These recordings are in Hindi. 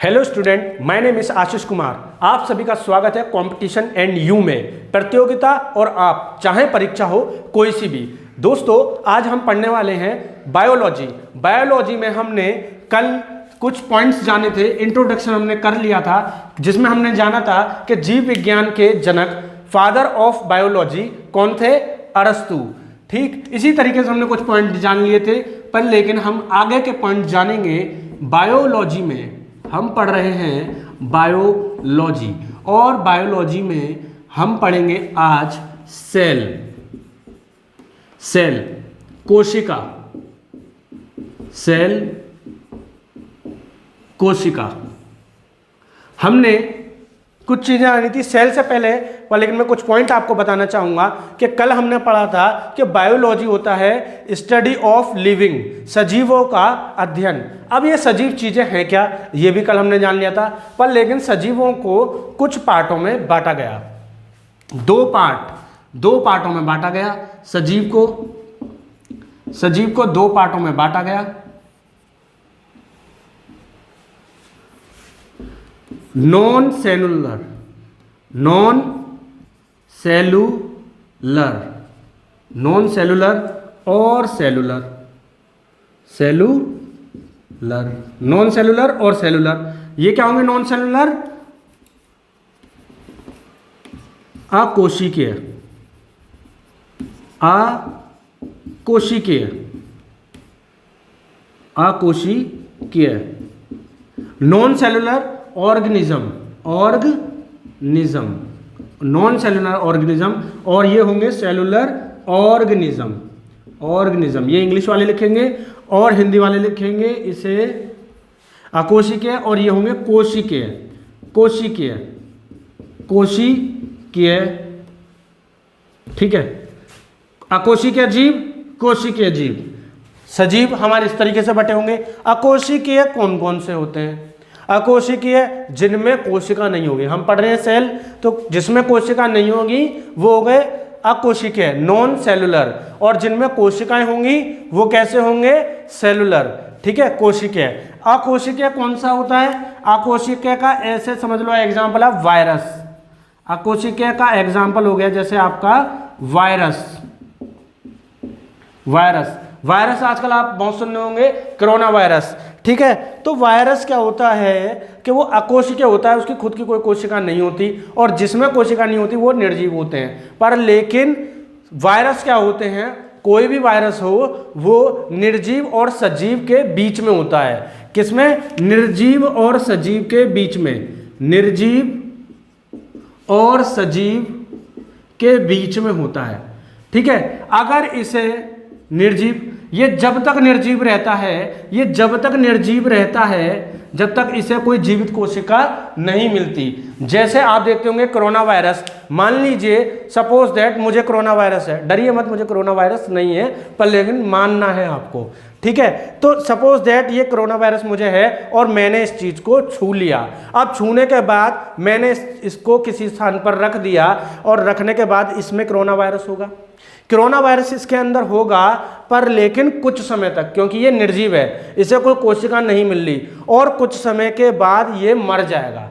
Hello student, my name is Ashish Kumar. आप सभी का स्वागत है कंपटीशन एंड यू में, प्रतियोगिता और आप चाहे परीक्षा हो कोई सी भी। दोस्तों, आज हम पढ़ने वाले हैं बायोलॉजी। बायोलॉजी में हमने कल कुछ पॉइंट्स जाने थे, इंट्रोडक्शन हमने कर लिया था, जिसमें हमने जाना था कि जीव विज्ञान के जनक फादर ऑफ बायोलॉजी कौन थे? अरस्तु। ठीक इसी तरीके से हमने कुछ पॉइंट जान लिए थे, पर लेकिन हम आगे के पॉइंट जानेंगे। बायोलॉजी में हम पढ़ रहे हैं बायोलॉजी, और बायोलॉजी में हम पढ़ेंगे आज सेल, कोशिका, सेल कोशिका। हमने कुछ चीजें आनी थी सेल से पहले, पर लेकिन मैं कुछ पॉइंट आपको बताना चाहूंगा कि कल हमने पढ़ा था कि बायोलॉजी होता है स्टडी ऑफ लिविंग, सजीवों का अध्ययन। अब ये सजीव चीजें हैं क्या, ये भी कल हमने जान लिया था, पर लेकिन सजीवों को कुछ पार्टों में बांटा गया। दो पार्टों में बांटा गया। सजीव को दो पार्टों में बांटा गया। नॉन सेलुलर और सेलुलर। नॉन सेलुलर और सेलुलर, ये क्या होंगे? नॉन सेलुलर अकोशिकीय, non cellular organism, non cellular organism, और ये होंगे सेलुलर ऑर्गेनिज्म। ये इंग्लिश वाले लिखेंगे और हिंदी वाले लिखेंगे इसे अकोशिकीय, और ये होंगे कोशिकीय। ठीक है, अकोशिकीय जीव, कोशिकीय जीव। सजीव हमारे इस तरीके से बटे होंगे। अकोशिकीय कौन कौन से होते हैं? अकोशिकीय जिनमें कोशिका नहीं होगी। हम पढ़ रहे हैं सेल, तो जिसमें कोशिका नहीं होगी वो हो गए अकोशिकीय, नॉन सेलुलर, और जिनमें कोशिकाएं होंगी वो कैसे होंगे? सेलुलर। ठीक है, कोशिकीय। अकोशिकीय कौन सा होता है? अकोशिकीय का ऐसे समझ लो एग्जाम्पल है वायरस। अकोशिकीय का एग्जाम्पल हो गया जैसे आपका वायरस आजकल आप बहुत सुन रहे होंगे, कोरोना वायरस। ठीक है, तो वायरस क्या होता है कि वो अकोशिकीय होता है, उसकी खुद की कोई कोशिका नहीं होती, और जिसमें कोशिका नहीं होती वो निर्जीव होते हैं। पर लेकिन वायरस क्या होते हैं? कोई भी वायरस हो वो निर्जीव और सजीव के बीच में होता है। किसमें? निर्जीव और सजीव के बीच में। निर्जीव और सजीव के बीच में होता है। ठीक है, अगर इसे निर्जीव, ये जब तक निर्जीव रहता है जब तक इसे कोई जीवित कोशिका नहीं मिलती। जैसे आप देखते होंगे कोरोना वायरस, मान लीजिए सपोज दैट मुझे कोरोना वायरस है, डरिए मत, मुझे कोरोना वायरस नहीं है, पर लेकिन मानना है आपको। ठीक है, तो सपोज दैट ये कोरोना वायरस मुझे है और मैंने इस चीज को छू लिया। अब छूने के बाद मैंने इसको किसी स्थान पर रख दिया, और रखने के बाद इसमें कोरोना वायरस होगा। कोरोना वायरस इसके अंदर होगा, पर लेकिन कुछ समय तक, क्योंकि ये निर्जीव है, इसे कोई कोशिका नहीं मिल रही, और कुछ समय के बाद ये मर जाएगा।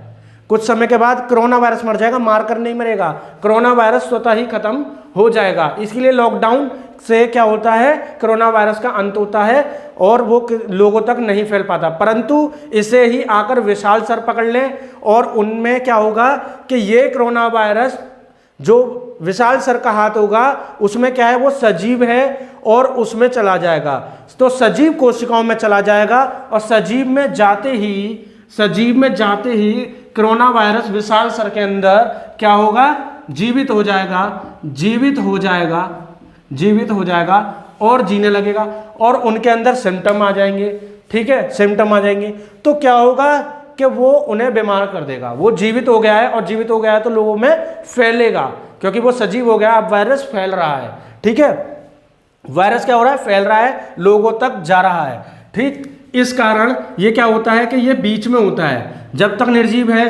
कुछ समय के बाद कोरोना वायरस मर जाएगा, मारकर नहीं मरेगा, कोरोना वायरस स्वतः ही खत्म हो जाएगा। इसलिए लॉकडाउन से क्या होता है? कोरोना वायरस का अंत होता है और वो लोगों तक नहीं फैल पाता। परंतु इसे ही आकर विशाल सर पकड़ लें, और उनमें क्या होगा कि ये कोरोना वायरस जो विशाल सर का हाथ होगा उसमें क्या है? वो सजीव है और उसमें चला जाएगा, तो सजीव कोशिकाओं में चला जाएगा, और सजीव में जाते ही कोरोना वायरस विशाल सर के अंदर क्या होगा? जीवित हो जाएगा और जीने लगेगा, और उनके अंदर सिम्टम आ जाएंगे। ठीक है, सिम्टम आ जाएंगे तो क्या होगा कि वो उन्हें बीमार कर देगा। वो जीवित हो गया है, और जीवित हो गया है तो लोगों में फैलेगा, क्योंकि वो सजीव हो गया, अब वायरस फैल रहा है। ठीक है, वायरस क्या हो रहा है? फैल रहा है, लोगों तक जा रहा है। ठीक, इस कारण ये क्या होता है कि ये बीच में होता है। जब तक निर्जीव है,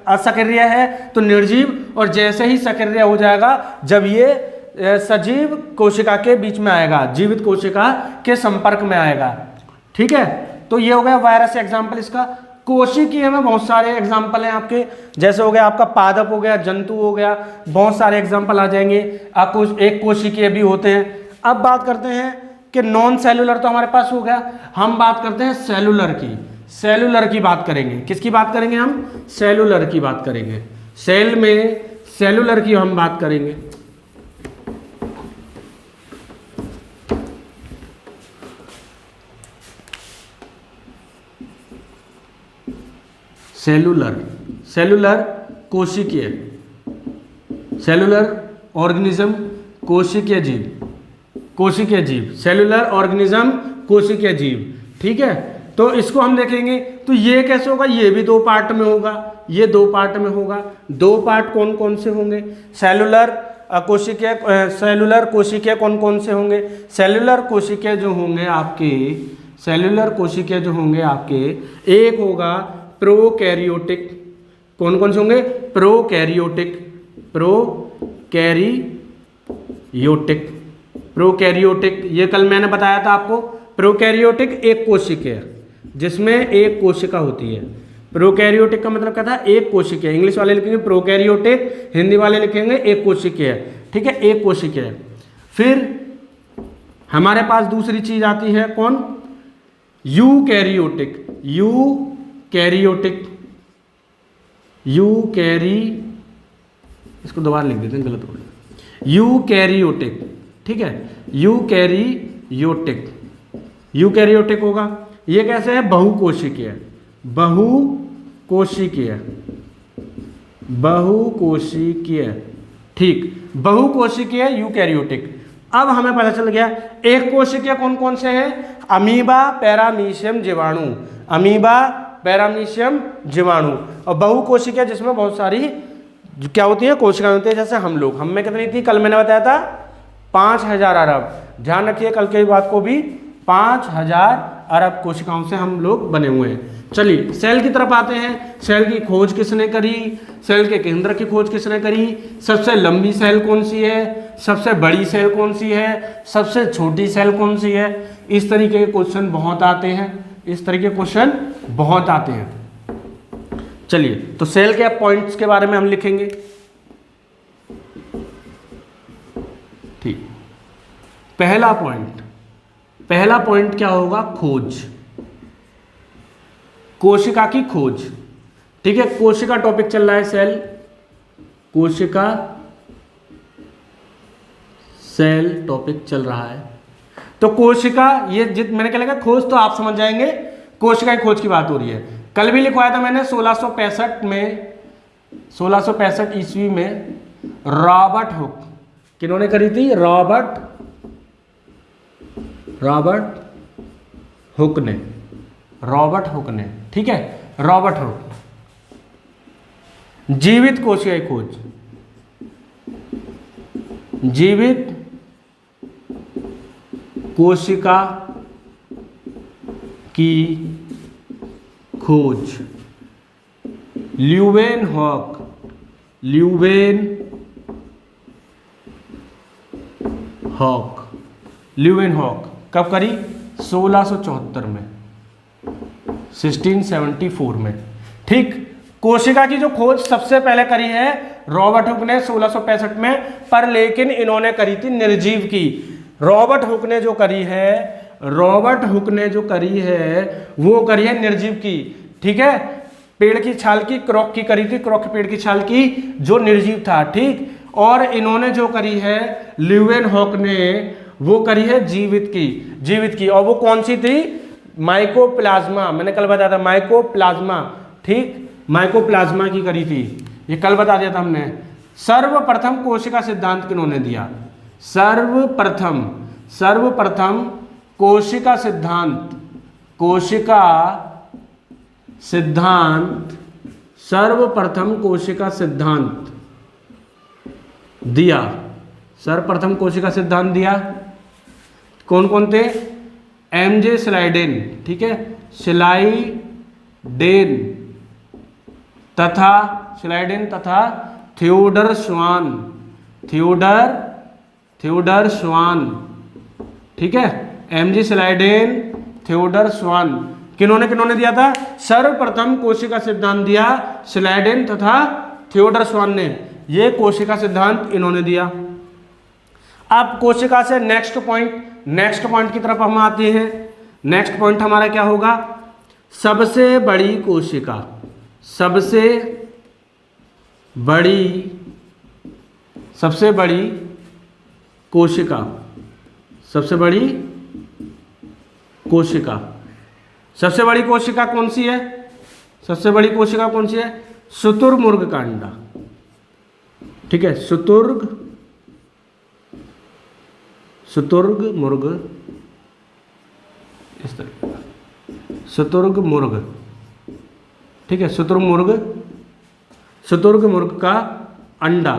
असक्रिय है तो निर्जीव, और जैसे ही सक्रिय हो जाएगा जब ये सजीव कोशिका के बीच में आएगा, जीवित कोशिका के संपर्क में आएगा। ठीक है, तो ये हो गया वायरस एग्जाम्पल इसका। कोशिकीय में बहुत सारे एग्जाम्पल हैं आपके, जैसे हो गया आपका पादप हो गया, जंतु हो गया, बहुत सारे एग्जाम्पल आ जाएंगे। आपको एक कोशिकीय भी होते हैं। अब बात करते हैं कि नॉन सेलुलर तो हमारे पास हो गया, हम बात करते हैं सेलुलर की। सेलुलर की बात करेंगे, किसकी बात करेंगे हम? सेलुलर की बात करेंगे। सेल में सेलुलर की हम बात करेंगे। सेलुलर, सेलुलर कोशिकीय, सेलुलर ऑर्गेनिज्म कोशिकीय जीव, कोशिकीय जीव, सेलुलर ऑर्गेनिज्म कोशिकीय जीव। ठीक है, तो इसको हम देखेंगे। तो ये कैसे होगा? ये भी दो पार्ट में होगा, ये दो पार्ट में होगा। दो पार्ट कौन कौन से होंगे? सेलुलर कोशिकीय, सेलुलर कोशिकीय कौन कौन से होंगे? सेलुलर कोशिकीय जो होंगे आपके, सेलुलर कोशिकीय जो होंगे आपके, एक होगा प्रोकैरियोटिक। कौन कौन से होंगे? Prokaryotic, prokaryotic, prokaryotic. ये कल मैंने बताया था आपको। प्रोकैरियोटिक एक कोशिकीय, जिसमें एक कोशिका होती है। प्रोकैरियोटिक का मतलब क्या था? एक कोशिकीय। इंग्लिश वाले लिखेंगे प्रोकैरियोटिक, हिंदी वाले लिखेंगे एक कोशिकीय। ठीक है, एक कोशिकीय। फिर हमारे पास दूसरी चीज आती है कौन? यूकैरियोटिक, यूकैरियोटिक, यूकैरी, इसको दोबारा लिख देते हैं, गलत हो गया। यूकैरियोटिक, ठीक है, यूकैरियोटिक, यूकैरियोटिक होगा। ये कैसे है? बहुकोशिकीय, बहुकोशिकीय, बहुकोशिकीय। ठीक, बहुकोशिकीय यूकैरियोटिक। अब हमें पता चल गया एक कोशिकीय कौन कौन से हैं? अमीबा, पैरामीशियम, जीवाणु, अमीबा, पैरामीशियम, जीवाणु। और बहुकोशिकीय जिसमें बहुत सारी क्या होती है? कोशिकाएं होती है। जैसे हम लोग, हम में कितनी थी? कल मैंने बताया था 5000 अरब। ध्यान रखिए कल की बात को भी, 5000 अरब कोशिकाओं से हम लोग बने हुए हैं। चलिए सेल की तरफ आते हैं। सेल की खोज किसने करी? सेल के केंद्र की खोज किसने करी? सबसे लंबी सेल कौन सी है? सबसे बड़ी सेल कौन सी है? सबसे छोटी सेल कौन सी है? इस तरीके के क्वेश्चन बहुत आते हैं, इस तरीके के क्वेश्चन बहुत आते हैं। चलिए, तो सेल के पॉइंट्स के बारे में हम लिखेंगे। ठीक, पहला पॉइंट, पहला पॉइंट क्या होगा? खोज, कोशिका की खोज। ठीक है, कोशिका टॉपिक चल रहा है, सेल, कोशिका, सेल टॉपिक चल रहा है। तो कोशिका, ये मैंने क्या लिखा? खोज, तो आप समझ जाएंगे कोशिका की खोज की बात हो रही है। कल भी लिखवाया था मैंने 1665 में, 1665 ईस्वी में रॉबर्ट हुक, किन्होंने करी थी? रॉबर्ट हुक ने, रॉबर्ट हुक ने। ठीक है, रॉबर्ट हुक। जीवित कोशिका की खोज, जीवित कोशिका की खोज, ल्यूवेनहॉक, ल्यूवेनहॉक कब करी? 1674 में, 1674 में। ठीक, कोशिका की जो खोज सबसे पहले करी है रॉबर्ट हुक ने 1665 में, पर लेकिन इन्होंने करी थी निर्जीव की। रॉबर्ट हुक ने जो करी है, रॉबर्ट हुक ने जो करी है वो करी है निर्जीव की। ठीक है, पेड़ की छाल की, क्रॉक की करी थी, क्रॉक पेड़ की छाल की, जो निर्जीव था। ठीक, और इन्होंने जो करी है ल्यूवेनहॉक ने, वो करी है जीवित की, जीवित की। और वो कौन सी थी? माइकोप्लाज्मा, मैंने कल बताया था माइकोप्लाज्मा। ठीक, माइकोप्लाज्मा की करी थी, ये कल बता दिया था हमने। सर्वप्रथम कोशिका सिद्धांत किन्होंने दिया? सर्वप्रथम, सर्वप्रथम कोशिका सिद्धांत, कोशिका सिद्धांत, सर्वप्रथम कोशिका सिद्धांत दिया, सर्वप्रथम कोशिका सिद्धांत दिया। कौन कौन थे? एमजे स्लाइडेन, ठीक है, स्लाइडेन तथा, स्लाइडेन तथा थियोडर स्वान, थियोडर स्वान। ठीक है, एमजे स्लाइडेन, थियोडर स्वान। किन्होंने किन्होंने दिया था? सर्वप्रथम कोशिका सिद्धांत दिया स्लाइडेन तथा थियोडर स्वान ने, ये कोशिका सिद्धांत इन्होंने दिया। अब कोशिका से नेक्स्ट पॉइंट की तरफ हम आते हैं। नेक्स्ट पॉइंट हमारा क्या होगा? सबसे बड़ी कोशिका, सबसे बड़ी कोशिका, सबसे बड़ी कोशिका, सबसे बड़ी कोशिका कौन सी है? सबसे बड़ी कोशिका कौन सी है? शुतुरमुर्ग का अंडा। ठीक है, शुतुरमुर्ग, इस तरह शुतुरमुर्ग, ठीक है, शुतुरमुर्ग का अंडा।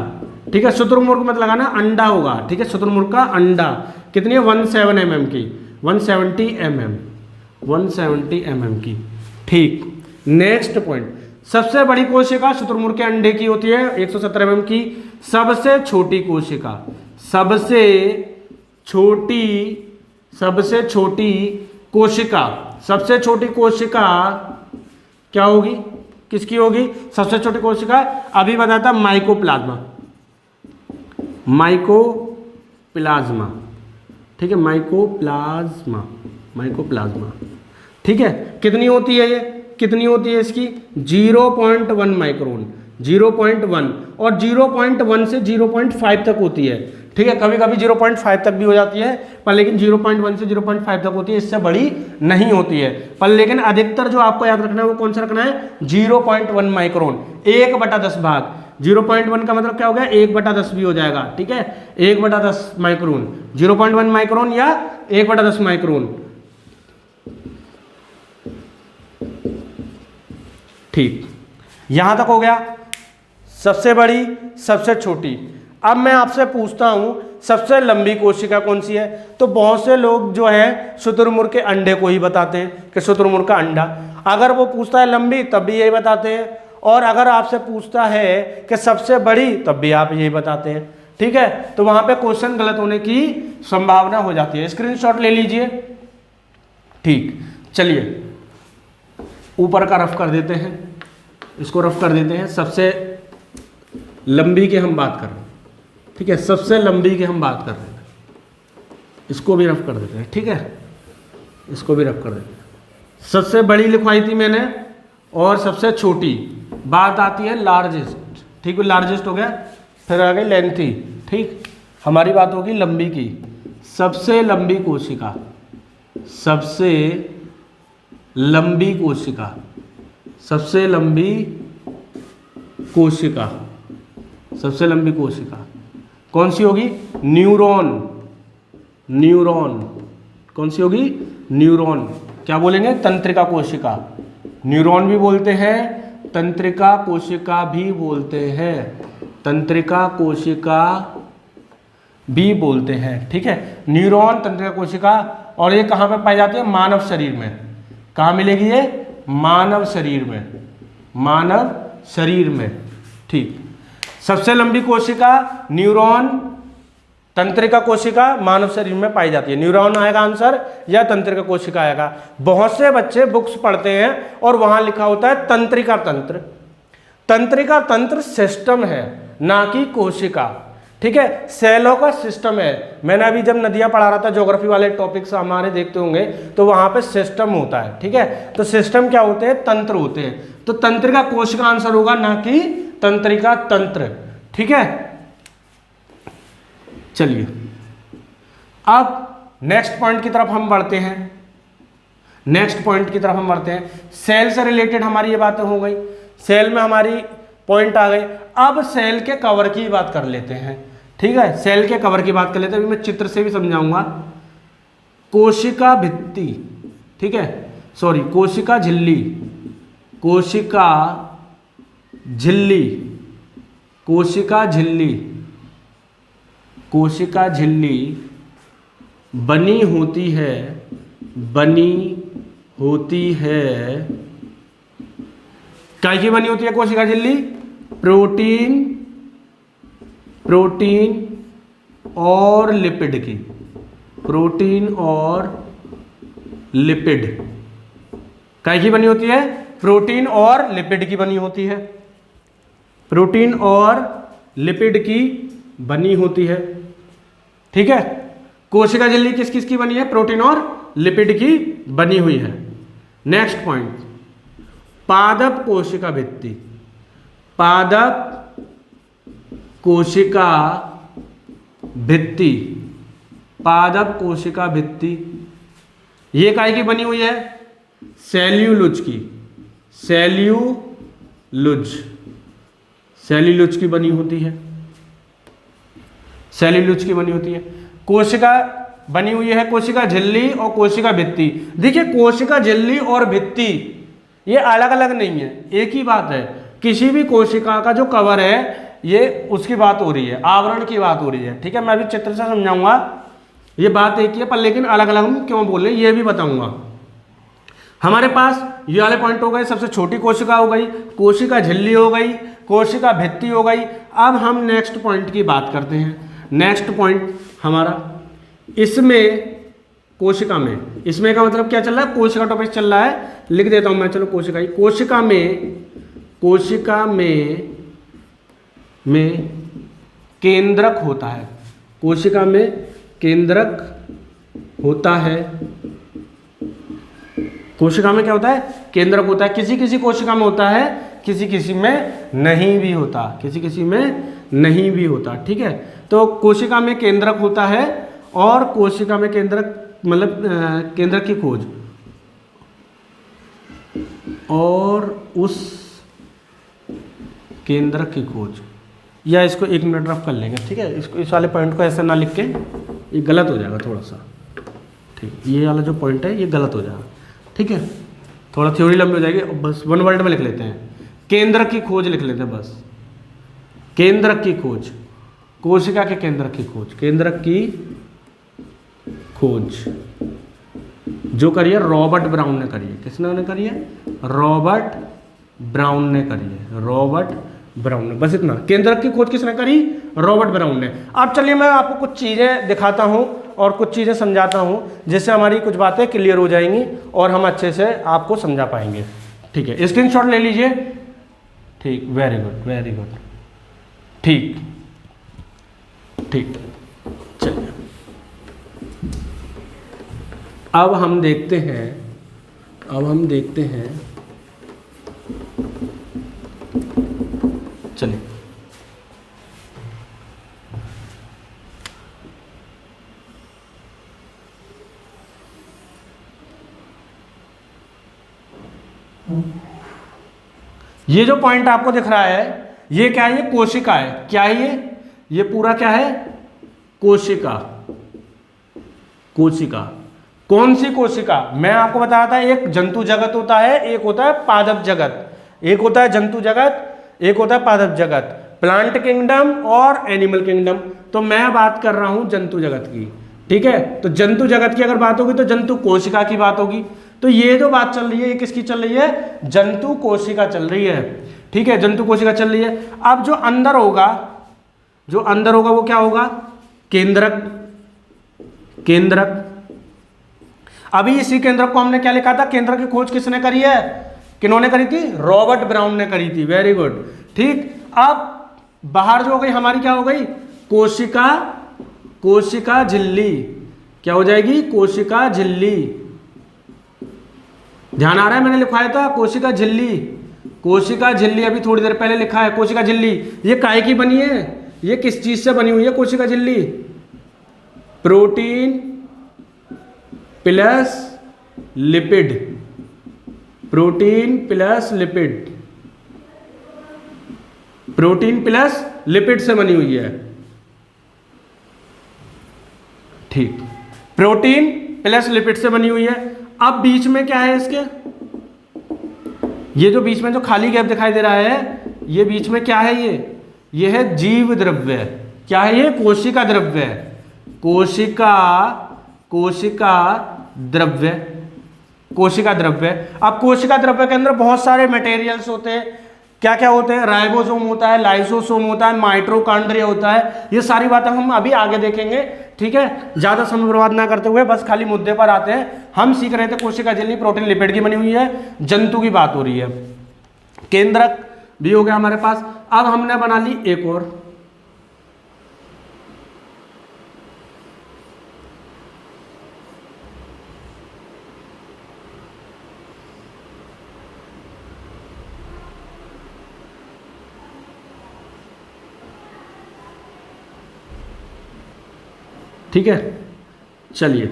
ठीक है, शुतुरमुर्ग मत लगाना, अंडा होगा। ठीक है, शुतुरमुर्ग का अंडा कितनी है? 17 mm की, 170 mm की। ठीक, नेक्स्ट पॉइंट, सबसे बड़ी कोशिका शुतुरमुर्ग के अंडे की होती है 170 mm की। सबसे छोटी कोशिका, सबसे छोटी कोशिका क्या होगी? किसकी होगी सबसे छोटी कोशिका? अभी बताया था माइकोप्लाज्मा, ठीक है, माइकोप्लाज्मा। ठीक है, कितनी होती है ये? कितनी होती है इसकी? 0.1 माइक्रोन, 0.1, और 0.1 से 0.5 तक होती है। ठीक है, कभी कभी 0.5 तक भी हो जाती है, पर लेकिन 0.1 से 0.5 तक होती है, इससे बड़ी नहीं होती है। पर लेकिन अधिकतर जो आपको याद रखना है वो कौन सा रखना है? 0.1 माइक्रोन, 1/10 भाग। 0.1 का मतलब क्या हो गया? 1/10 भी हो जाएगा। ठीक है, 1/10 माइक्रोन, 0.1 माइक्रोन या 1/10 माइक्रोन। ठीक, यहां तक हो गया सबसे बड़ी, सबसे छोटी। अब मैं आपसे पूछता हूं सबसे लंबी कोशिका कौन सी है? तो बहुत से लोग जो है शुतुरमुर्ग के अंडे को ही बताते हैं कि शुतुरमुर्ग का अंडा। अगर वो पूछता है लंबी तब भी यही बताते हैं, और अगर आपसे पूछता है कि सबसे बड़ी तब भी आप यही बताते हैं। ठीक है, तो वहां पे क्वेश्चन गलत होने की संभावना हो जाती है। स्क्रीनशॉट ले लीजिए। ठीक, चलिए ऊपर का रफ कर देते हैं, इसको रफ कर देते हैं। सबसे लंबी की हम बात कर रहे हैं। ठीक है, सबसे लंबी की हम बात कर रहे हैं, इसको भी रफ कर देते हैं। ठीक है, इसको भी रफ कर देते हैं। सबसे बड़ी लिखवाई थी मैंने, और सबसे छोटी। बात आती है लार्जेस्ट। ठीक है, लार्जेस्ट हो गया, फिर आ गई लेंथी। ठीक, हमारी बात होगी लंबी की। सबसे लंबी कोशिका, सबसे लंबी कोशिका, सबसे लंबी कोशिका, सबसे लंबी कोशिका कौन सी होगी? न्यूरॉन। न्यूरॉन कौन सी होगी? न्यूरॉन। क्या बोलेंगे? तंत्रिका कोशिका। न्यूरॉन भी बोलते हैं, तंत्रिका कोशिका भी बोलते हैं, तंत्रिका कोशिका भी बोलते हैं। ठीक है, न्यूरॉन, तंत्रिका कोशिका। और ये कहाँ पे पाई जाती है? मानव शरीर में। कहाँ मिलेगी ये? मानव शरीर में, मानव शरीर में। ठीक, सबसे लंबी कोशिका न्यूरॉन, तंत्रिका कोशिका मानव शरीर में पाई जाती है। न्यूरॉन आएगा आंसर या तंत्रिका कोशिका आएगा। बहुत से बच्चे बुक्स पढ़ते हैं और वहां लिखा होता है तंत्रिका तंत्र। तंत्रिका तंत्र सिस्टम है, ना कि कोशिका। ठीक है, सेलों का सिस्टम है। मैंने अभी जब नदियां पढ़ा रहा था, ज्योग्राफी वाले टॉपिक्स हमारे देखते होंगे, तो वहां पे सिस्टम होता है। ठीक है, तो सिस्टम क्या होते हैं? तंत्र होते हैं। तो तंत्रिका कोशिका आंसर होगा, ना कि तंत्रिका तंत्र। ठीक है, चलिए अब नेक्स्ट पॉइंट की तरफ हम बढ़ते हैं। नेक्स्ट पॉइंट की तरफ हम बढ़ते हैं। सेल से रिलेटेड हमारी ये बातें हो गई, सेल में हमारी पॉइंट आ गए। अब सेल के कवर की बात कर लेते हैं। ठीक है, सेल के कवर की बात कर लेते हैं। अभी मैं चित्र से भी समझाऊंगा। कोशिका भित्ति, ठीक है, सॉरी, कोशिका झिल्ली, कोशिका झिल्ली, कोशिका झिल्ली, कोशिका झिल्ली बनी होती है, बनी होती है, क्या की बनी होती है कोशिका झिल्ली? प्रोटीन, प्रोटीन और लिपिड की, प्रोटीन और लिपिड, काय की बनी होती है? प्रोटीन और लिपिड की बनी होती है, प्रोटीन और लिपिड की बनी होती है। ठीक है, कोशिका झिल्ली किस किस की बनी है? प्रोटीन और लिपिड की बनी हुई है। नेक्स्ट पॉइंट, पादप कोशिका भित्ति। पादप कोशिका भित्ति, पादप कोशिका भित्ति ये काय की बनी हुई है? सेल्यूलोज की, सेल्यूलोज की बनी होती है, सेल्यूलोज की बनी होती है। कोशिका बनी हुई है कोशिका झिल्ली और कोशिका भित्ति। देखिए कोशिका झिल्ली और भित्ति ये अलग अलग नहीं है, एक ही बात है। किसी भी कोशिका का जो कवर है ये उसकी बात हो रही है, आवरण की बात हो रही है। ठीक है, मैं अभी चित्र से समझाऊंगा, ये बात एक ही है पर लेकिन अलग अलग हम क्यों बोल रहे हैं ये भी बताऊंगा। हमारे पास ये वाले पॉइंट हो गए, सबसे छोटी कोशिका हो गई, कोशिका झिल्ली हो गई, कोशिका भित्ति हो गई। अब हम नेक्स्ट पॉइंट की बात करते हैं। नेक्स्ट पॉइंट हमारा इसमें कोशिका में, इसमें का मतलब क्या चल रहा है? कोशिका टॉपिक चल रहा है, लिख देता हूं मैं, चलो कोशिका ही। कोशिका में केंद्रक होता है, कोशिका में केंद्रक होता है। कोशिका में क्या होता है? केंद्रक होता है। किसी किसी कोशिका में होता है, किसी किसी में नहीं भी होता, किसी किसी में नहीं भी होता। ठीक है, तो कोशिका में केंद्रक होता है और कोशिका में केंद्रक मतलब केंद्रक की खोज और उस केंद्रक की खोज, या इसको एक मिनट रफ कर लेंगे। ठीक है, इसको इस वाले पॉइंट को ऐसे ना लिख के, ये गलत हो जाएगा थोड़ा सा। ठीक, ये वाला जो पॉइंट है ये गलत हो जाएगा। ठीक है, थोड़ा थ्योरी लंबी हो जाएगी, बस वन वर्ड में लिख लेते हैं, केंद्रक की खोज लिख लेते हैं बस। केंद्रक की खोज, कोशिका के केंद्रक की खोज, केंद्रक की खोज जो करी है रॉबर्ट ब्राउन ने करी है। किसने करी है? रॉबर्ट ब्राउन ने करी है, रॉबर्ट ब्राउन ने। बस इतना, केंद्रक की खोज किसने करी? रॉबर्ट ब्राउन ने। अब चलिए मैं आपको कुछ चीज़ें दिखाता हूं और कुछ चीज़ें समझाता हूं जिससे हमारी कुछ बातें क्लियर हो जाएंगी और हम अच्छे से आपको समझा पाएंगे। ठीक है, स्क्रीनशॉट ले लीजिए। ठीक, वेरी गुड वेरी गुड। ठीक ठीक, चलिए अब हम देखते हैं, चलिए ये जो पॉइंट आपको दिख रहा है ये क्या है? ये कोशिका है। क्या है ये पूरा क्या है? कोशिका। कोशिका कौन सी कोशिका? मैं आपको बता रहा था, एक जंतु जगत होता है, एक होता है पादप जगत। एक होता है जंतु जगत, एक होता है पादप जगत, प्लांट किंगडम और एनिमल किंगडम। तो मैं बात कर रहा हूं जंतु जगत की। ठीक है, तो जंतु जगत की अगर बात होगी तो जंतु कोशिका की बात होगी। तो ये जो बात चल रही है ये किसकी चल रही है? जंतु कोशिका चल रही है। ठीक है, जंतु कोशिका चल रही है। अब जो अंदर होगा वो क्या होगा? केंद्रक। केंद्रक, अभी इसी केंद्रक को हमने क्या लिखा था? केंद्रक की खोज किसने करी है? किन्होंने करी थी? रॉबर्ट ब्राउन ने करी थी। Very good. ठीक, अब बाहर जो हो गई हमारी क्या हो गई? कोशिका। कोशिका झिल्ली क्या हो जाएगी? कोशिका झिल्ली। ध्यान आ रहा है? मैंने लिखवाया था कोशिका झिल्ली। कोशिका झिल्ली अभी थोड़ी देर पहले लिखा है। कोशिका झिल्ली ये काय की बनी है? ये किस चीज से बनी हुई है कोशिका झिल्ली? Protein plus lipid. Protein plus lipid, protein plus lipid से बनी हुई है। ठीक, प्रोटीन प्लस लिपिड से बनी हुई है। अब बीच में क्या है इसके? ये जो बीच में जो खाली गैप दिखाई दे रहा है, ये बीच में क्या है? ये है जीव द्रव्य। क्या है ये? कोशिका द्रव्य। कोशिका द्रव्य, कोशिका द्रव्य। अब कोशिका द्रव्य के अंदर बहुत सारे मटेरियल्स होते हैं। क्या क्या होते हैं? राइबोसोम होता है, लाइसोसोम होता है, माइटोकॉन्ड्रिया होता है। ये सारी बातें हम अभी आगे देखेंगे ठीक है, ज़्यादा समय बर्बाद ना करते हुए बस खाली मुद्दे पर आते हैं। हम सीख रहे थे कोशिका झिल्ली प्रोटीन लिपिड की बनी हुई है, जंतु की बात हो रही है। केंद्रक भी हो गया हमारे पास। अब हमने बना ली एक और, ठीक है। चलिए,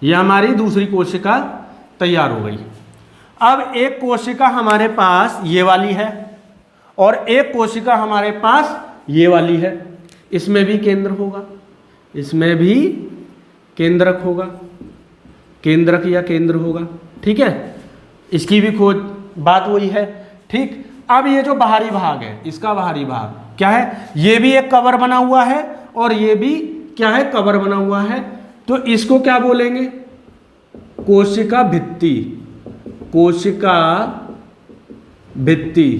ये हमारी दूसरी कोशिका तैयार हो गई। अब एक कोशिका हमारे पास ये वाली है और एक कोशिका हमारे पास ये वाली है। इसमें भी केंद्र होगा, इसमें भी केंद्रक होगा, केंद्रक या केंद्र होगा, ठीक है। इसकी भी खोज बात वही है, ठीक। अब ये जो बाहरी भाग है, इसका बाहरी भाग क्या है, ये भी एक कवर बना हुआ है और ये भी क्या है, कवर बना हुआ है। तो इसको क्या बोलेंगे, कोशिका भित्ति, कोशिका भित्ति,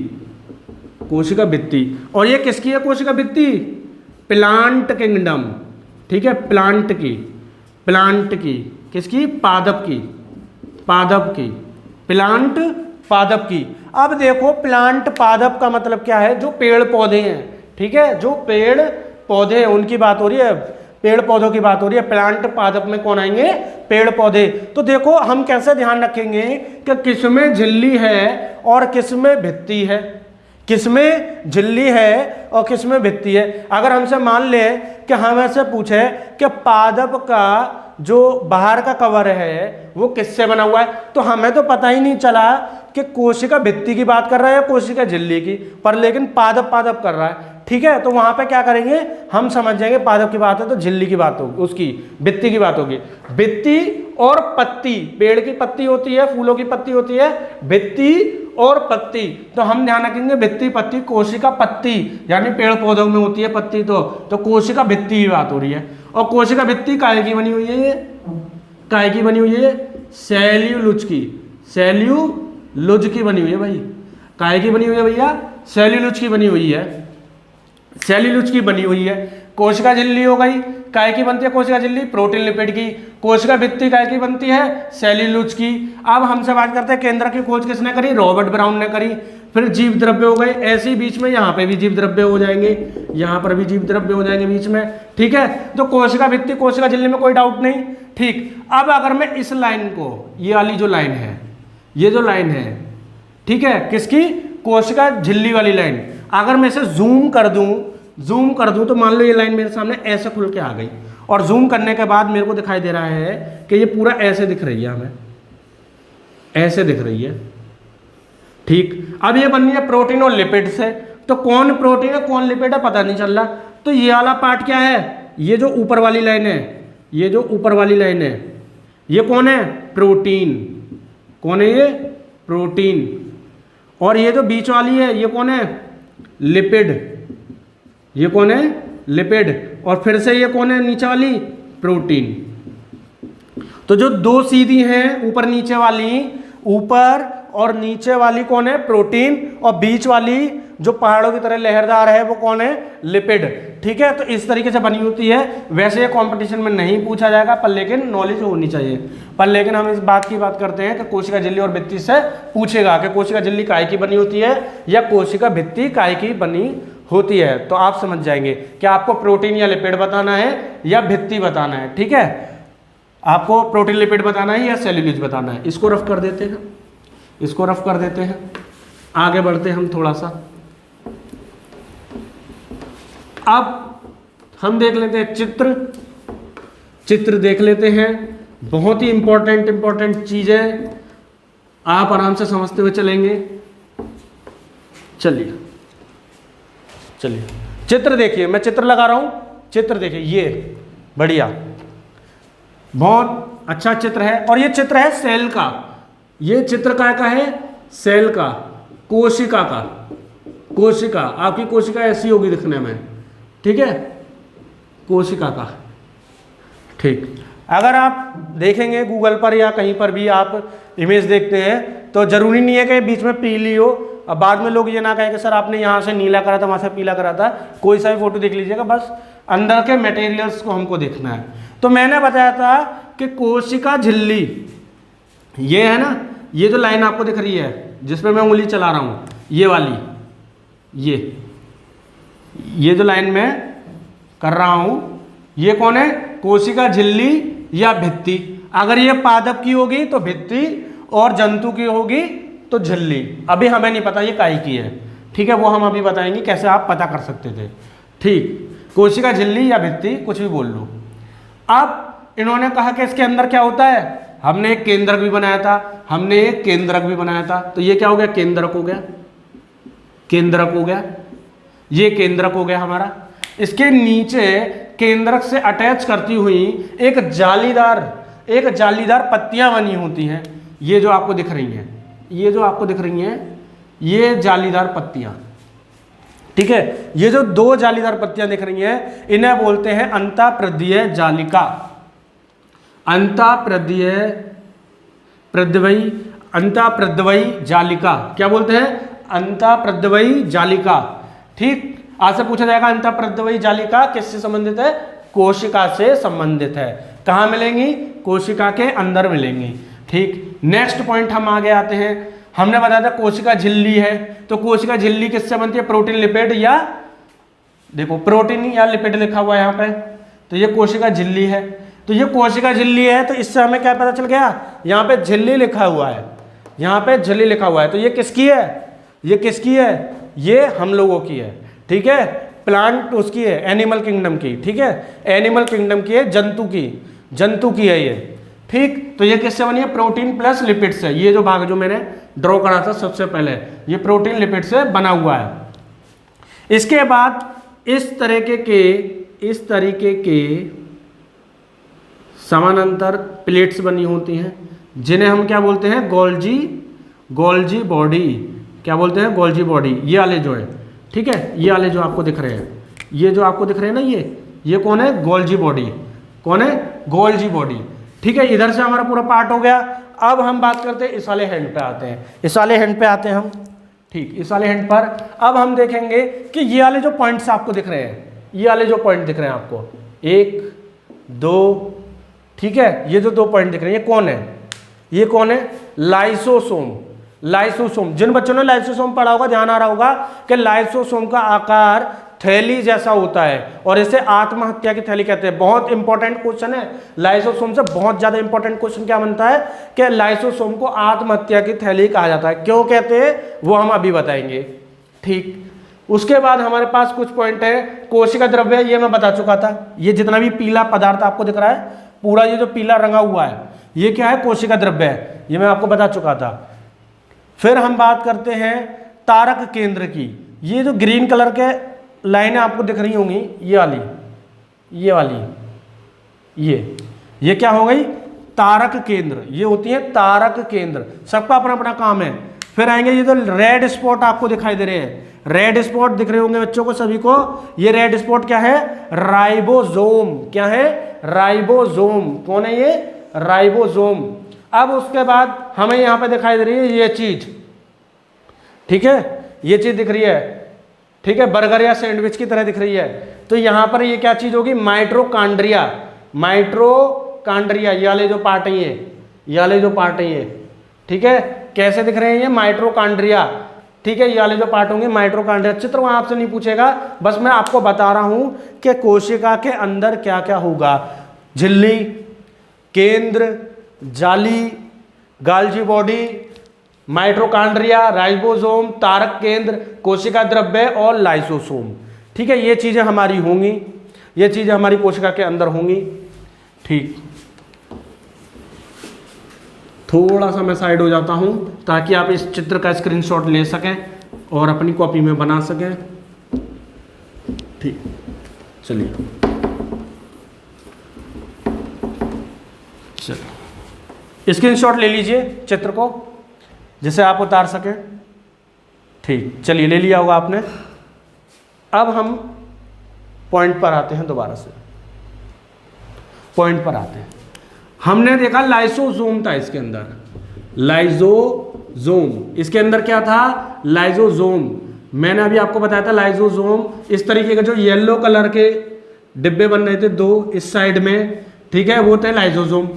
कोशिका भित्ति। और ये किसकी है कोशिका भित्ति, प्लांट किंगडम, ठीक है, प्लांट की, प्लांट की, किसकी, पादप की, पादप की, प्लांट पादप की। अब देखो प्लांट पादप का मतलब क्या है, जो पेड़ पौधे हैं, ठीक है, जो पेड़ पौधे हैं उनकी बात हो रही है, पेड़ पौधों की बात हो रही है। प्लांट पादप में कौन आएंगे, पेड़ पौधे। तो देखो हम कैसे ध्यान रखेंगे कि किसमें झिल्ली है और किसमें भित्ति है, किसमें झिल्ली है और किसमें भित्ति है। अगर हमसे मान ले कि हम ऐसे पूछे कि पादप का जो बाहर का कवर है वो किससे बना हुआ है, तो हमें तो पता ही नहीं चला कि कोशिका भित्ति की बात कर रहा है या कोशिका झिल्ली की, पर लेकिन पादप पादप कर रहा है, ठीक है। तो वहां पे क्या करेंगे, हम समझ जाएंगे पादप की बात है तो झिल्ली की बात होगी, उसकी भित्ति की बात होगी। भित्ति और पत्ती, पेड़ की पत्ती होती है, फूलों की पत्ती होती है, भित्ति और पत्ती। तो हम ध्यान रखेंगे भित्ति पत्ती, कोशिका पत्ती यानी पेड़ पौधों में होती है पत्ती, तो कोशिका भित्ति की बात हो रही है। और कोशिका भित्ति काहे की बनी हुई है, ये काहे की बनी हुई है, सेल्यूलोज की, सेल्यूलोज की बनी हुई है भाई। काहे की बनी हुई है भैया, सेल्यूलोज की बनी हुई है, सेल्यूलोज की बनी हुई है। कोशिका झिल्ली हो गई, काय की बनती है कोशिका झिल्ली, प्रोटीन लिपिड की। कोशिका भित्ति काय की बनती है, सेल्यूलोज की। अब हमसे बात करते हैं केंद्र की खोज किसने करी, रॉबर्ट ब्राउन ने करी। फिर जीव द्रव्य हो गए, ऐसे ही बीच में यहाँ पे भी जीव द्रव्य हो जाएंगे, यहाँ पर भी जीव द्रव्य हो जाएंगे बीच में, ठीक है। तो कोशिका भित्ति कोशिका झिल्ली में कोई डाउट नहीं, ठीक। अब अगर मैं इस लाइन को, ये वाली जो लाइन है, ये जो लाइन है, ठीक है, किसकी, कोशिका झिल्ली वाली लाइन, अगर मैं इसे जूम कर दूं तो मान लो ये लाइन मेरे सामने ऐसे खुल के आ गई, और जूम करने के बाद मेरे को दिखाई दे रहा है कि ये पूरा ऐसे दिख रही है, हमें ऐसे दिख रही है, ठीक। अब ये बन रही है प्रोटीन और लिपिड से, तो कौन प्रोटीन है कौन लिपिड है पता नहीं चल रहा। तो ये वाला पार्ट क्या है, ये जो ऊपर वाली लाइन है, ये जो ऊपर वाली लाइन है, ये कौन है, प्रोटीन, कौन है ये, प्रोटीन। और ये जो बीच वाली है ये कौन है, लिपिड, ये कौन है, लिपिड। और फिर से ये कौन है, नीचे वाली, प्रोटीन। तो जो दो सीधी हैं ऊपर नीचे वाली, ऊपर और नीचे वाली कौन है, प्रोटीन, और बीच वाली जो पहाड़ों की तरह लहरदार है वो कौन है, लिपिड, ठीक है। तो इस तरीके से बनी होती है। वैसे ये कंपटीशन में नहीं पूछा जाएगा, पर लेकिन नॉलेज होनी चाहिए। पर लेकिन हम इस बात की बात करते हैं कि कोशिका झिल्ली और भित्ति से पूछेगा कि कोशिका झिल्ली काय की बनी होती है या कोशिका भित्ति काय की बनी होती है। तो आप समझ जाएंगे कि आपको प्रोटीन या लिपिड बताना है या भित्ति बताना है, ठीक है। आपको प्रोटीन लिपिड बताना है या सेल्यूलोज बताना है। इसको रफ कर देते हैं, इसको रफ कर देते हैं, आगे बढ़ते हैं हम थोड़ा सा। अब हम देख लेते हैं चित्र देख लेते हैं। बहुत ही इंपॉर्टेंट चीज है, आप आराम से समझते हुए चलेंगे। चलिए चित्र देखिए, मैं चित्र लगा रहा हूं, चित्र देखिए, ये बढ़िया, बहुत अच्छा चित्र है। और ये चित्र है सेल का, ये चित्र का है, सेल का, कोशिका का, कोशिका, आपकी कोशिका ऐसी होगी दिखने में, ठीक है, कोशिका का, ठीक। अगर आप देखेंगे गूगल पर या कहीं पर भी आप इमेज देखते हैं तो जरूरी नहीं है कि बीच में पीली हो, अब बाद में लोग ये ना कहें कि सर आपने यहाँ से नीला करा था वहाँ से पीला करा था। कोई सा भी फोटो देख लीजिएगा, बस अंदर के मटेरियल्स को हमको देखना है। तो मैंने बताया था कि कोशिका झिल्ली ये है ना, ये जो लाइन आपको दिख रही है जिस पे मैं उंगली चला रहा हूँ, ये वाली, ये जो लाइन मैं कर रहा हूँ, ये कौन है? कोशिका झिल्ली या भित्ति। अगर ये पादप की होगी तो भित्ति और जंतु की होगी तो झिल्ली। अभी हमें नहीं पता ये काई की है, ठीक है, वो हम अभी बताएंगे कैसे आप पता कर सकते थे। ठीक, कोशिका झिल्ली या भित्ति, कुछ भी बोल लो। अब इन्होंने कहा कि इसके अंदर क्या होता है, हमने एक केंद्रक भी बनाया था, तो ये क्या हो गया? केंद्रक हो गया, ये केंद्रक हो गया हमारा। इसके नीचे केंद्रक से अटैच करती हुई एक जालीदार पत्तियां बनी होती हैं, ये जो आपको दिख रही हैं, ये जालीदार पत्तियां, ठीक है। ये जो 2 जालीदार पत्तियां दिख रही हैं, इन्हें बोलते हैं अंतःप्रद्वीय जालिका। अंतःप्रद्वीय जालिका क्या बोलते हैं? अंतःप्रद्वीय जालिका। ठीक, आज से पूछा जाएगा अंतःप्रद्वीय जालिका किससे संबंधित है? कोशिका से संबंधित है। कहाँ मिलेंगी? कोशिका के अंदर मिलेंगी। ठीक, नेक्स्ट पॉइंट हम आगे आते हैं। हमने बताया था कोशिका झिल्ली है, तो कोशिका झिल्ली किससे बनती है? प्रोटीन, लिपिड, या देखो प्रोटीन या लिपिड लिखा हुआ है यहाँ पे, तो ये कोशिका झिल्ली है। तो ये कोशिका झिल्ली है, तो इससे हमें क्या पता चल गया? यहाँ पे झिल्ली लिखा हुआ है, तो ये किसकी है? ये हम लोगों की है, ठीक है। प्लांट उसकी है, एनिमल किंगडम की, ठीक है, एनिमल किंगडम की है, जंतु की है ये। ठीक, तो ये किससे बनी है? प्रोटीन प्लस लिपिड से। ये जो भाग जो मैंने ड्रॉ करा था सबसे पहले, ये प्रोटीन लिपिड से बना हुआ है। इसके बाद इस तरीके के समानांतर प्लेट्स बनी होती हैं, जिन्हें हम क्या बोलते हैं? Golgi body. क्या बोलते हैं? Golgi body. ये वाले जो है, ठीक है, ये वाले जो आपको दिख रहे हैं, ना, ये कौन है? Golgi body. ठीक है, इधर से हमारा पूरा पार्ट हो गया। अब हम बात करते हैं इस वाले हैंड पे आते हैं, हम। ठीक, इस वाले हैंड पर अब हम देखेंगे कि ये वाले जो पॉइंट्स आपको दिख रहे हैं, आपको 1, 2, ठीक है, ये जो 2 पॉइंट दिख रहे हैं, ये कौन है? लाइसोसोम। जिन बच्चों ने लाइसोसोम पढ़ा होगा ध्यान आ रहा होगा कि लाइसोसोम का आकार थैली जैसा होता है और इसे आत्महत्या की थैली कहते हैं। बहुत इंपॉर्टेंट क्वेश्चन है, लाइसोसोम से बहुत ज्यादा इंपॉर्टेंट क्वेश्चन क्या बनता है कि लाइसोसोम को आत्महत्या की थैली कहा जाता है। क्यों कहते हैं वो हम अभी बताएंगे। ठीक, उसके बाद हमारे पास कुछ पॉइंट है। कोशिका द्रव्य, ये मैं बता चुका था। ये जितना भी पीला पदार्थ आपको दिख रहा है, पूरा ये जो पीला रंगा हुआ है, ये क्या है? कोशिका द्रव्य है, ये मैं आपको बता चुका था। फिर हम बात करते हैं तारक केंद्र की। ये जो ग्रीन कलर के लाइनें आपको दिख रही होंगी, ये वाली, ये क्या हो गई? तारक केंद्र। ये होती है तारक केंद्र, सबका अपना अपना काम है। फिर आएंगे ये जो रेड स्पॉट आपको दिखाई दे रहे हैं, रेड स्पॉट दिख रहे होंगे बच्चों को सभी को। ये रेड स्पॉट क्या है? राइबोसोम। क्या है? राइबोसोम। कौन है ये? राइबोसोम। अब उसके बाद हमें यहां पे दिखाई दे रही है ये चीज, ठीक है, ये चीज दिख रही है, ठीक है, बर्गर या सैंडविच की तरह दिख रही है। तो यहां पर ये क्या चीज होगी? माइटोकॉन्ड्रिया। ये वाले जो पार्ट है ये, ठीक है, कैसे दिख रहे हैं ये? माइटोकॉन्ड्रिया। ठीक है, ये वाले जो पार्ट होंगे माइटोकॉन्ड्रिया। चित्र वहां आपसे नहीं पूछेगा, बस मैं आपको बता रहा हूं कि कोशिका के अंदर क्या क्या होगा। झिल्ली, केंद्र, जाली, गाल्जी बॉडी, माइटोकॉन्ड्रिया, राइबोसोम, तारक केंद्र, कोशिका द्रव्य और लाइसोसोम। ठीक है, ये चीजें हमारी होंगी, ये चीजें हमारी कोशिका के अंदर होंगी। ठीक, थोड़ा सा मैं साइड हो जाता हूं ताकि आप इस चित्र का स्क्रीनशॉट ले सकें और अपनी कॉपी में बना सकें। ठीक, चलिए स्क्रीनशॉट ले लीजिए चित्र को, जिसे आप उतार सकें। ठीक, चलिए ले लिया होगा आपने। अब हम पॉइंट पर आते हैं, दोबारा से पॉइंट पर आते हैं। हमने देखा लाइसोसोम था इसके अंदर, लाइसोसोम। इसके अंदर क्या था? लाइसोसोम। मैंने अभी आपको बताया था लाइसोसोम इस तरीके के जो येलो कलर के डिब्बे बन रहे थे 2 इस साइड में, ठीक है, वो थे लाइसोसोम।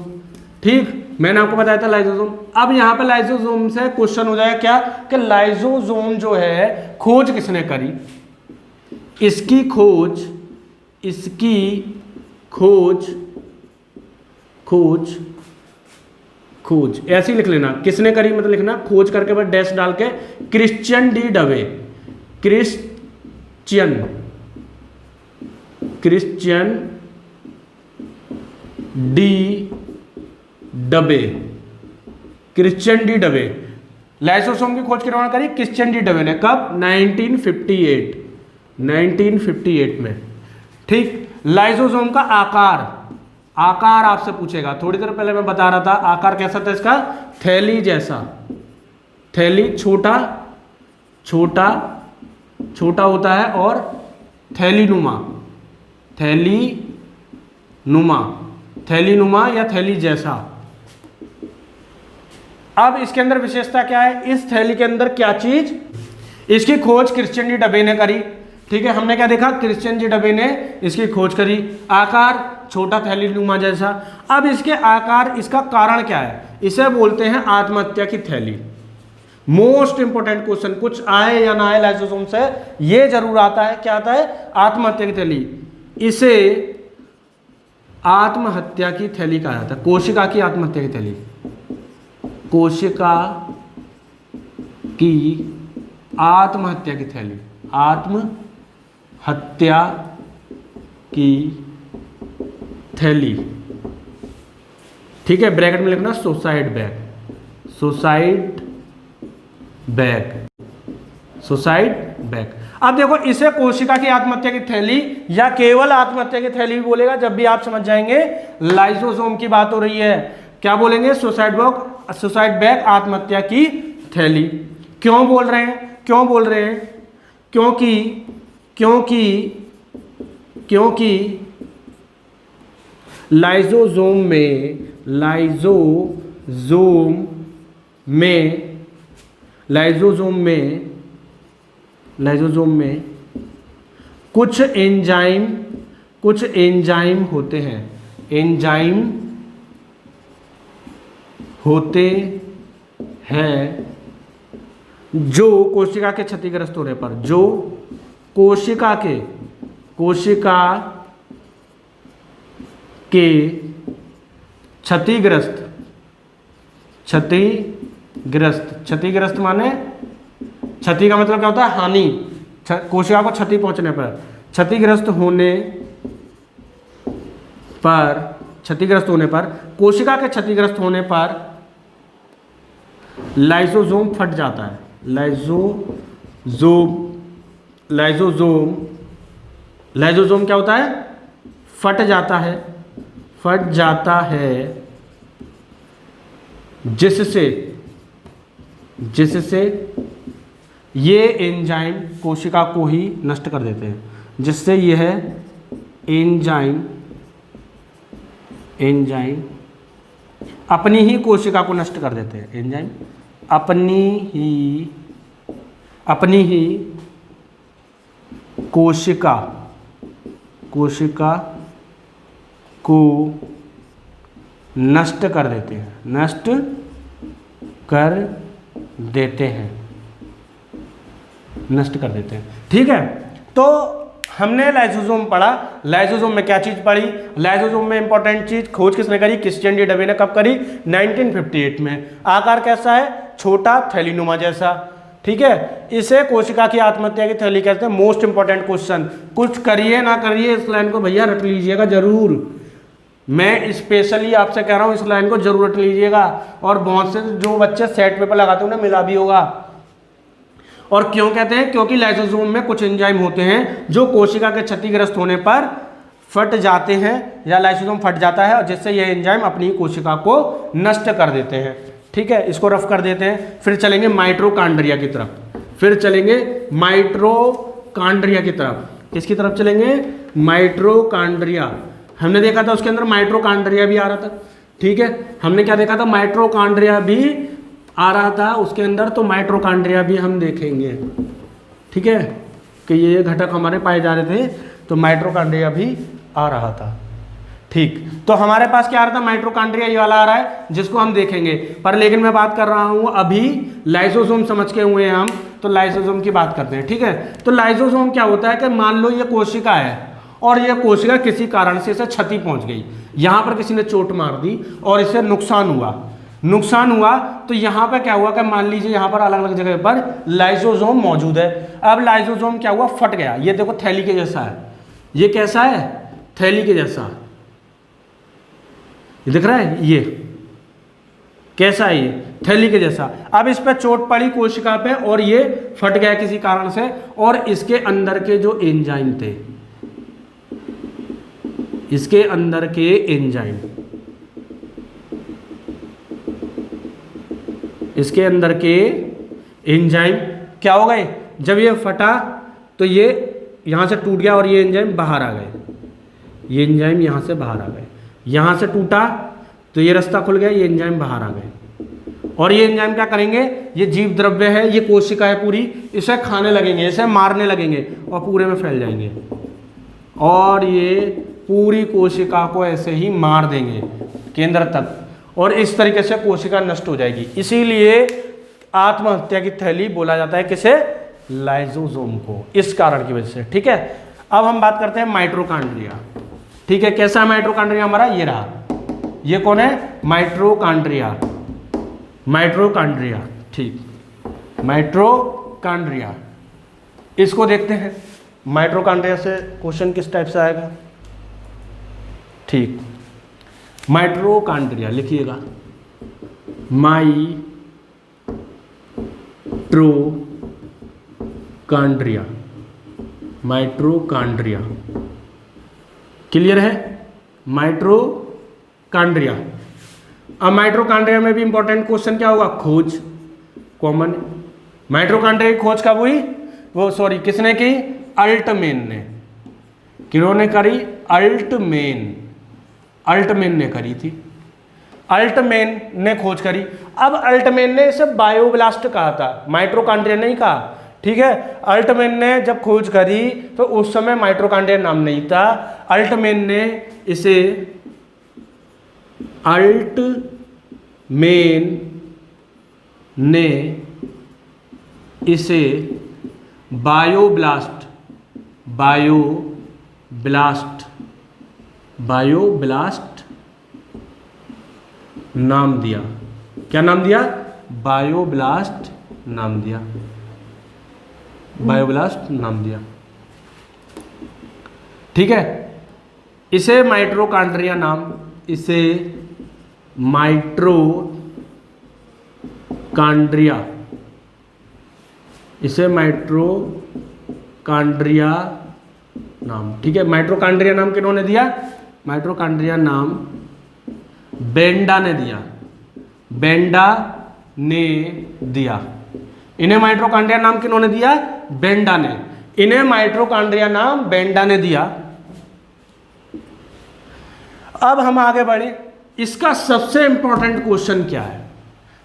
ठीक, मैंने आपको बताया था लाइसोसोम। अब यहाँ पे लाइसोसोम से क्वेश्चन हो जाएगा क्या कि लाइसोसोम जो है खोज किसने करी, इसकी खोज ऐसे ही लिख लेना, किसने करी मतलब लिखना खोज करके बाद डैश डाल के क्रिश्चियन डी डवे, क्रिश्चियन डी डबे, क्रिश्चियन डी डबे। लाइसोसोम की खोज किन्होंने करी, क्रिश्चियन डी डबे ने। कब? 1958 में। ठीक, लाइसोसोम का आकार आपसे पूछेगा, थोड़ी देर पहले मैं बता रहा था आकार कैसा था इसका, थैली जैसा, थैली छोटा होता है और थैली नुमा या थैली जैसा। अब इसके अंदर विशेषता क्या है, इस थैली के अंदर क्या चीज, इसकी खोज क्रिश्चियन डी डबे ने करी। ठीक है, हमने क्या देखा, क्रिश्चियन डी डबे ने इसकी खोज करी। आकार छोटा थैली नुमा जैसा। अब इसके आकार, इसका कारण क्या है, इसे बोलते हैं आत्महत्या की थैली। मोस्ट इंपोर्टेंट क्वेश्चन, कुछ आए या ना आए लाइसोसोम से, ये जरूर आता है। क्या आता है? आत्महत्या की थैली। इसे आत्महत्या की थैली कहा जाता है, कोशिका की आत्महत्या की थैली, कोशिका की आत्महत्या की थैली, आत्महत्या की थैली। ठीक है, ब्रैकेट में लिखना सुसाइड बैग। अब देखो, इसे कोशिका की आत्महत्या की थैली या केवल आत्महत्या की थैली भी बोलेगा, जब भी आप समझ जाएंगे लाइसोसोम की बात हो रही है। क्या बोलेंगे? सुसाइड बैग, आत्महत्या की थैली। क्यों बोल रहे हैं? क्योंकि लाइसोसोम में कुछ एंजाइम होते हैं जो कोशिका के क्षतिग्रस्त होने पर, जो कोशिका के क्षतिग्रस्त माने क्षति का मतलब क्या होता है? हानि। कोशिका को क्षति पहुंचने पर, क्षतिग्रस्त होने पर, कोशिका के क्षतिग्रस्त होने पर लाइसोसोम फट जाता है। लाइसोसोम क्या होता है? फट जाता है, जिससे ये एंजाइम कोशिका को ही नष्ट कर देते हैं, जिससे यह एंजाइम अपनी ही कोशिका को नष्ट कर देते हैं। एंजाइम अपनी ही कोशिका को नष्ट कर देते हैं। ठीक है, तो हमने लाइसोसोम पढ़ा। लाइसोसोम में क्या चीज पढ़ी? लाइसोसोम में इंपॉर्टेंट चीज, खोज किसने करी? क्रिश्चियन डी डबे ने। कब करी? 1958 में। आकार कैसा है? छोटा, थैलीनुमा जैसा। ठीक है, इसे कोशिका की आत्महत्या की थैली कहते हैं। मोस्ट इंपॉर्टेंट क्वेश्चन, कुछ करिए ना करिए, इस लाइन को भैया रट लीजिएगा जरूर। मैं स्पेशली आपसे कह रहा हूँ, इस लाइन को जरूर रट लीजिएगा। और बहुत से जो बच्चे सेट पेपर लगाते हैं उन्हें मिला भी होगा। और क्यों कहते हैं? क्योंकि लाइसोसोम में कुछ एंजाइम होते हैं जो कोशिका के क्षतिग्रस्त होने पर फट जाते हैं, या लाइसोसोम फट जाता है, और जिससे यह एंजाइम अपनी कोशिका को नष्ट कर देते हैं। ठीक है, इसको रफ कर देते हैं। फिर चलेंगे माइटोकॉन्ड्रिया की तरफ। किसकी तरफ चलेंगे? माइटोकॉन्ड्रिया। हमने देखा था उसके अंदर माइटोकॉन्ड्रिया भी आ रहा था। ठीक है, हमने क्या देखा था? माइटोकॉन्ड्रिया भी आ रहा था उसके अंदर, तो माइटोकॉन्ड्रिया भी हम देखेंगे। ठीक है, कि ये घटक हमारे पाए जा रहे थे, तो माइटोकॉन्ड्रिया भी आ रहा था। ठीक, तो हमारे पास क्या आ रहा था, माइटोकॉन्ड्रिया ये वाला आ रहा है जिसको हम देखेंगे, पर लेकिन मैं बात कर रहा हूं अभी लाइसोसोम समझ के हुए हैं हम, तो लाइसोसोम की बात करते हैं। ठीक है, तो लाइसोसोम क्या होता है कि मान लो ये कोशिका है और ये कोशिका किसी कारण से इसे क्षति पहुंच गई, यहां पर किसी ने चोट मार दी और इसे नुकसान हुआ, तो यहां पर क्या हुआ कि मान लीजिए यहां पर अलग अलग जगह पर लाइसोसोम मौजूद है। अब लाइसोसोम क्या हुआ, फट गया, ये देखो थैली के जैसा है, ये कैसा है, थैली के जैसा, ये दिख रहा है, ये कैसा है, ये थैली के जैसा। अब इस पे चोट पड़ी कोशिका पे और ये फट गया किसी कारण से, और इसके अंदर के जो एंजाइम थे, इसके अंदर के एंजाइम, इसके अंदर के एंजाइम क्या हो गए, जब ये फटा तो ये यहां से टूट गया और ये एंजाइम बाहर आ गए, ये एंजाइम यहां से बाहर आ गए, यहां से टूटा तो ये रास्ता खुल गया, ये एंजाइम बाहर आ गए, और ये एंजाइम क्या करेंगे, ये जीव द्रव्य है, ये कोशिका है पूरी, इसे खाने लगेंगे, इसे मारने लगेंगे और पूरे में फैल जाएंगे, और ये पूरी कोशिका को ऐसे ही मार देंगे केंद्र तक, और इस तरीके से कोशिका नष्ट हो जाएगी। इसीलिए आत्महत्या की थैली बोला जाता है किसे, लाइसोसोम को, इस कारण की वजह से। ठीक है, अब हम बात करते हैं माइटोकॉन्ड्रिया। ठीक है, कैसा है माइटोकॉन्ड्रिया हमारा, ये रहा, ये कौन है, माइटोकॉन्ड्रिया, माइटोकॉन्ड्रिया। ठीक, माइटोकॉन्ड्रिया, इसको देखते हैं, माइटोकॉन्ड्रिया से क्वेश्चन किस टाइप से आएगा। ठीक, माइटोकॉन्ड्रिया लिखिएगा, माइटोकॉन्ड्रिया, माइटोकॉन्ड्रिया, क्लियर है, माइटोकॉन्ड्रिया। अब माइटोकॉन्ड्रिया में भी इंपॉर्टेंट क्वेश्चन क्या होगा, खोज, कॉमन। माइटोकॉन्ड्रिया की खोज कब हुई, वो सॉरी किसने की, अल्टमेन ने, किन्होंने करी, अल्टमेन, अल्टमेन ने करी थी, अल्टमेन ने खोज करी। अब अल्टमेन ने इसे बायोब्लास्ट कहा था, माइटोकॉन्ड्रिया नहीं कहा। ठीक है, अल्टमेन ने जब खोज करी तो उस समय माइटोकॉन्ड्रिया नाम नहीं था, अल्टमेन ने इसे, अल्टमेन ने इसे बायोब्लास्ट, बायोब्लास्ट, बायोब्लास्ट नाम दिया। क्या नाम दिया, बायोब्लास्ट नाम दिया, बायोब्लास्ट नाम दिया। ठीक है, इसे माइटोकॉन्ड्रिया नाम, इसे माइटोकॉन्ड्रिया, इसे माइटोकॉन्ड्रिया नाम। ठीक है, माइटोकॉन्ड्रिया नाम किन्होंने दिया, माइटोकॉन्ड्रिया नाम बेंडा ने दिया, बेंडा ने दिया। इन्हें माइटोकॉन्ड्रिया नाम किन्होंने दिया, बेंडा ने, इन्हें माइटोकॉन्ड्रिया नाम बेंडा ने दिया। अब हम आगे बढ़े, इसका सबसे इंपॉर्टेंट क्वेश्चन क्या है,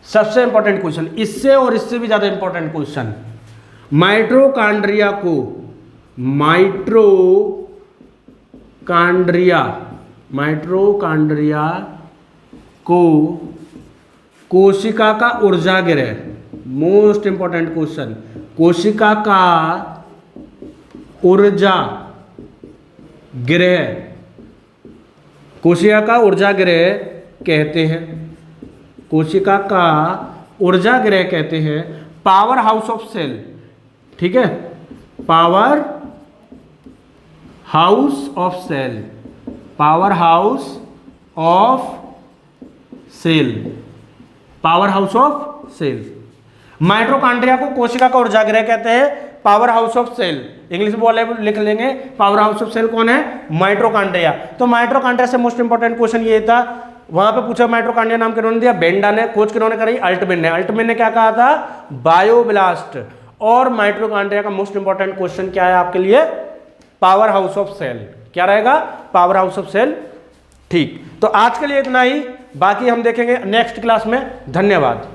सबसे इंपॉर्टेंट क्वेश्चन, इससे और इससे भी ज्यादा इंपॉर्टेंट क्वेश्चन, माइटोकॉन्ड्रिया को, माइटोकॉन्ड्रिया, माइटोकॉन्ड्रिया को कोशिका का ऊर्जा गृह, मोस्ट इंपॉर्टेंट क्वेश्चन, कोशिका का ऊर्जा गृह, कोशिका का ऊर्जा गृह कहते हैं, कोशिका का ऊर्जा गृह कहते हैं, पावर हाउस ऑफ सेल। ठीक है, powerhouse of cell, powerhouse of cell, powerhouse of cell. Mitochondria को कोशिका का ऊर्जा गृह कहते हैं, powerhouse of cell, English में बोले लिख लेंगे, पावर हाउस ऑफ सेल कौन है, माइटोकॉन्ड्रिया। तो माइटोकॉन्ड्रिया से मोस्ट इंपॉर्टेंट क्वेश्चन ये था, वहां पे पूछा माइटोकॉन्ड्रिया नाम किन्होंने दिया, बेंडा ने, खोज किन्होंने करी, अल्टमेन ने। अल्टमेन ने क्या कहा था, बायोब्लास्ट। और माइटोकॉन्ड्रिया का मोस्ट इंपॉर्टेंट क्वेश्चन क्या है आपके लिए, पावर हाउस ऑफ सेल। क्या रहेगा, पावर हाउस ऑफ सेल। ठीक, तो आज के लिए इतना ही, बाकी हम देखेंगे नेक्स्ट क्लास में। धन्यवाद।